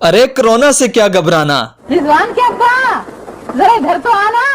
अरे कोरोना से क्या घबराना। रिजवान के अब्बा जरा इधर तो आना।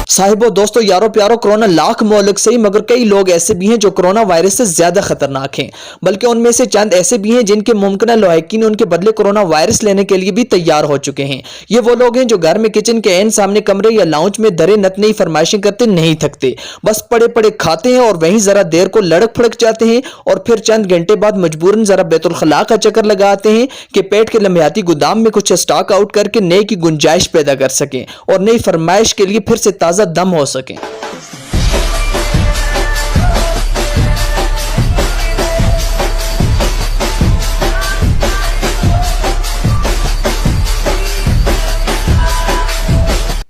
साहिबो दोस्तों यारो प्यारो, कोरोना लाख मोहलक सही, मगर कई लोग ऐसे भी हैं जो कोरोना वायरस से ज्यादा खतरनाक हैं। बल्कि उनमें से चंद ऐसे भी हैं जिनके मुमकिन लौहकीन उनके बदले कोरोना वायरस लेने के लिए भी तैयार हो चुके हैं। ये वो लोग हैं जो घर में किचन के एन सामने कमरे या लाउंज में दरे नत नई फरमाइशें करते नहीं थकते, बस पड़े पड़े खाते हैं और वहीं जरा देर को लड़क फड़क जाते हैं और फिर चंद घंटे बाद मजबूरन जरा बैतुल खला का चक्कर लगाते हैं कि पेट के लम्हाती गोदाम में कुछ स्टॉक आउट करके नए की गुंजाइश पैदा कर सकें और नई फरमाइश के लिए फिर से ताजा दम हो सके।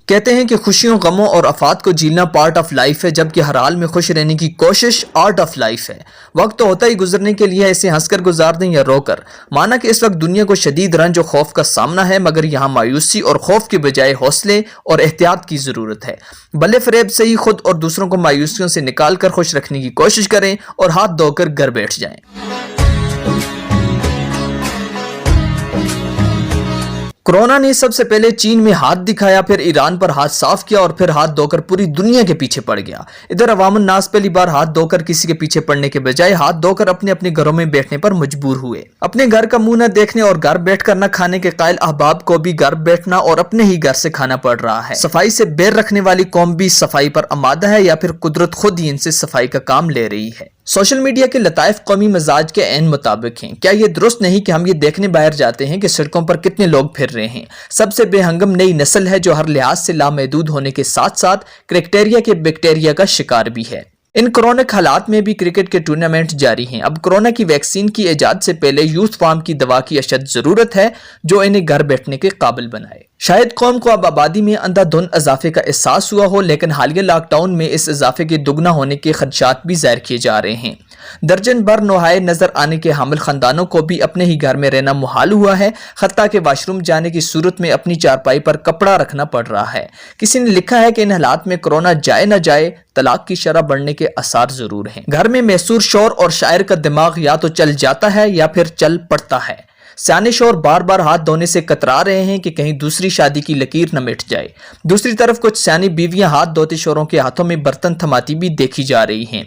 कहते हैं कि खुशियों, गमों और आफात को झेलना पार्ट ऑफ लाइफ है, जबकि हर हाल में खुश रहने की कोशिश आर्ट ऑफ लाइफ है। वक्त तो होता ही गुजरने के लिए है, इसे हंसकर गुजार दें या रोकर। माना कि इस वक्त दुनिया को शदीद रंज और खौफ का सामना है, मगर यहाँ मायूसी और खौफ के बजाय हौसले और एहतियात की जरूरत है। बल्ले फरेब से ही खुद और दूसरों को मायूसियों से निकाल कर खुश रखने की कोशिश करें और हाथ धोकर घर बैठ जाएं। कोरोना ने सबसे पहले चीन में हाथ दिखाया, फिर ईरान पर हाथ साफ किया और फिर हाथ धोकर पूरी दुनिया के पीछे पड़ गया। इधर अवामुन नास पहली बार हाथ धोकर किसी के पीछे पड़ने के बजाय हाथ धोकर अपने अपने घरों में बैठने पर मजबूर हुए। अपने घर का मुंह न देखने और घर बैठकर न खाने के कायल अहबाब को भी घर बैठना और अपने ही घर से खाना पड़ रहा है। सफाई से बैर रखने वाली कौम भी सफाई पर आमादा है या फिर कुदरत खुद ही इनसे सफाई का काम ले रही है। सोशल मीडिया के लताइफ कौमी मिजाज के ऐन मुताबिक हैं। क्या ये दुरुस्त नहीं कि हम ये देखने बाहर जाते हैं कि सड़कों पर कितने लोग फिर रहे हैं। सबसे बेहंगम नई नस्ल है जो हर लिहाज से लामहदूद होने के साथ साथ क्रिकेटेरिया के बैक्टीरिया का शिकार भी है। इन कोरोनिक हालात में भी क्रिकेट के टूर्नामेंट जारी हैं। अब कोरोना की वैक्सीन की इजाद से पहले यूथ फार्म की दवा की अशद जरूरत है जो इन्हें घर बैठने के काबिल बनाए। शायद कौम को अब आबादी में अंधाधुंध इजाफे का एहसास हुआ हो, लेकिन हालिया लॉकडाउन में इस इजाफे के दुगना होने के खदशात भी जाहिर किए जा रहे हैं। दर्जन भर नोहाए नजर आने के हामिल खानदानों को भी अपने ही घर में रहना मुहाल हुआ है। हत्ता के वाशरूम जाने की सूरत में अपनी चारपाई पर कपड़ा रखना पड़ रहा है। किसी ने लिखा है कि इन हालात में कोरोना जाए न जाए, तलाक की शरह बढ़ने के आसार जरूर हैं। घर में मैसूर शौर और शायर का दिमाग या तो चल जाता है या फिर चल पड़ता है। सियाने शौर बार बार हाथ धोने से कतरा रहे हैं कि कहीं दूसरी शादी की लकीर न मिट जाए। दूसरी तरफ कुछ सियानी बीवियां हाथ धोते शौरों के हाथों में बर्तन थमाती भी देखी जा रही हैं।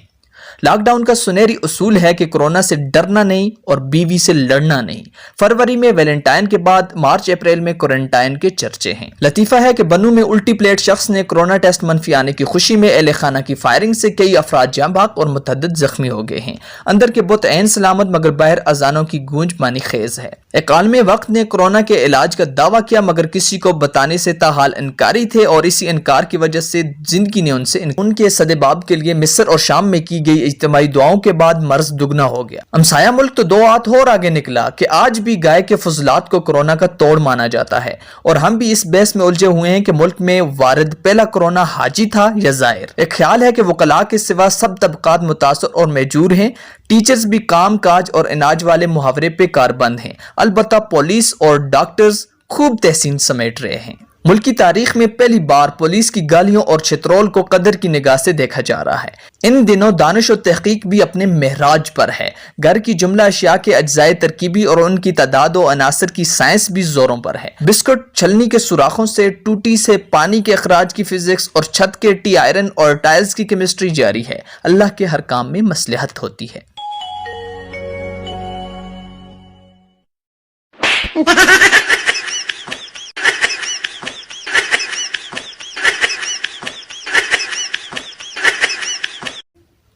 लॉकडाउन का सुनहरी उसूल है कि कोरोना से डरना नहीं और बीवी से लड़ना नहीं। फरवरी में वैलेंटाइन के बाद मार्च अप्रैल में क्वारंटाइन के चर्चे हैं। लतीफा है कि बनू में उल्टी प्लेट शख्स ने कोरोना टेस्ट मनफी आने की खुशी में अहले खाना की फायरिंग से कई अफराद जाँ भाग और मुतअद्दिद जख्मी हो गए हैं। अंदर के बुत ऐन सलामत, मगर बाहर अजानों की गूंज मानी खेज है। एक आलमी वक्त ने कोरोना के इलाज का दावा किया, मगर किसी को बताने से ताहाल इनकारी थे और इसी इनकार की वजह से जिंदगी ने उनके सदेबाब के लिए मिस्र और शाम में की गई इज्तिमाई दुआओं के बाद मर्ज दुगना हो गया। हमसाया मुल्क तो दो हाथ और आगे निकला कि आज भी गाय के फजलात को कोरोना का तोड़ माना जाता है और हम भी इस बहस में उलझे हुए हैं कि मुल्क में वारिद पहला कोरोना हाजी था या जाहिर। एक ख्याल है कि वकला के सिवा सब तबकात मुतासर और महजूर हैं। टीचर्स भी काम काज और इनाज वाले मुहावरे पे कारबंद हैं। अलबत्ता पुलिस और डॉक्टर्स खूब तहसीन समेट रहे हैं। मुल्क की तारीख में पहली बार पुलिस की गालियों और चित्रोल को कदर की निगाह से देखा जा रहा है। इन दिनों दानिश और तहकीक भी अपने महराज पर है। घर की जुमला अशिया के अज्जाए तरकीबी और उनकी तादाद और अनासर की साइंस भी जोरों पर है। बिस्कुट छलनी के सुराखों से, टूटी से पानी के अखराज की फिजिक्स और छत के टी आयरन और टाइल्स की केमिस्ट्री जारी है। अल्लाह के हर काम में मसलहत होती है।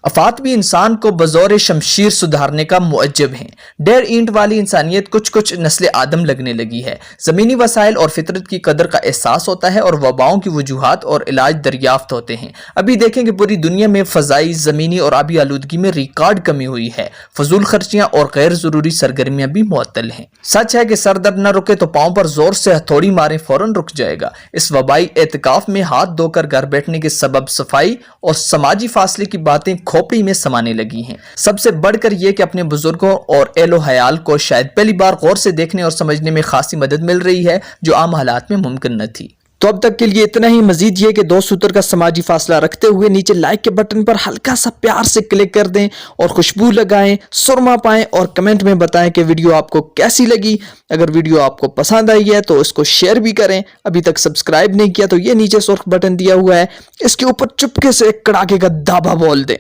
आफात भी इंसान को बजौर शमशीर सुधारने का मुअज्जब हैं। डेढ़ ईंट वाली इंसानियत कुछ नस्ल आदम लगने लगी है। ज़मीनी वसाइल और फितरत की कदर का एहसास होता है और वबाओं की वजूहात और इलाज दरियाफ्त होते हैं। अभी देखें कि पूरी दुनिया में फ़ज़ाई, ज़मीनी और आबी आलूदगी में रिकॉर्ड कमी हुई है। फजूल खर्चियाँ और गैर ज़रूरी सरगर्मियाँ भी मुअत्तल हैं। सच है कि सर दर्द न रुके तो पाँव पर जोर से हथौड़ी मारें फौरन रुक जाएगा। इस वबाई एतकाफ में हाथ धोकर घर बैठने के सबब सफाई और समाजी फासले की बातें खोपड़ी में समाने लगी हैं। सबसे बढ़कर यह कि अपने बुजुर्गों और एलो हयाल को शायद पहली बार गौर से देखने और समझने में खासी मदद मिल रही है जो आम हालात में मुमकिन न थी। तो अब तक के लिए इतना ही। मजीद ये कि 2 सूत्र का समाजी फासला रखते हुए नीचे लाइक के बटन पर हल्का सा प्यार से क्लिक कर दें और खुशबू लगाएं, सुरमा पाएं और कमेंट में बताएं कि वीडियो आपको कैसी लगी। अगर वीडियो आपको पसंद आई है तो इसको शेयर भी करें। अभी तक सब्सक्राइब नहीं किया तो ये नीचे सुर्ख बटन दिया हुआ है, इसके ऊपर चुपके से एक कड़ाके का दावा बोल दें।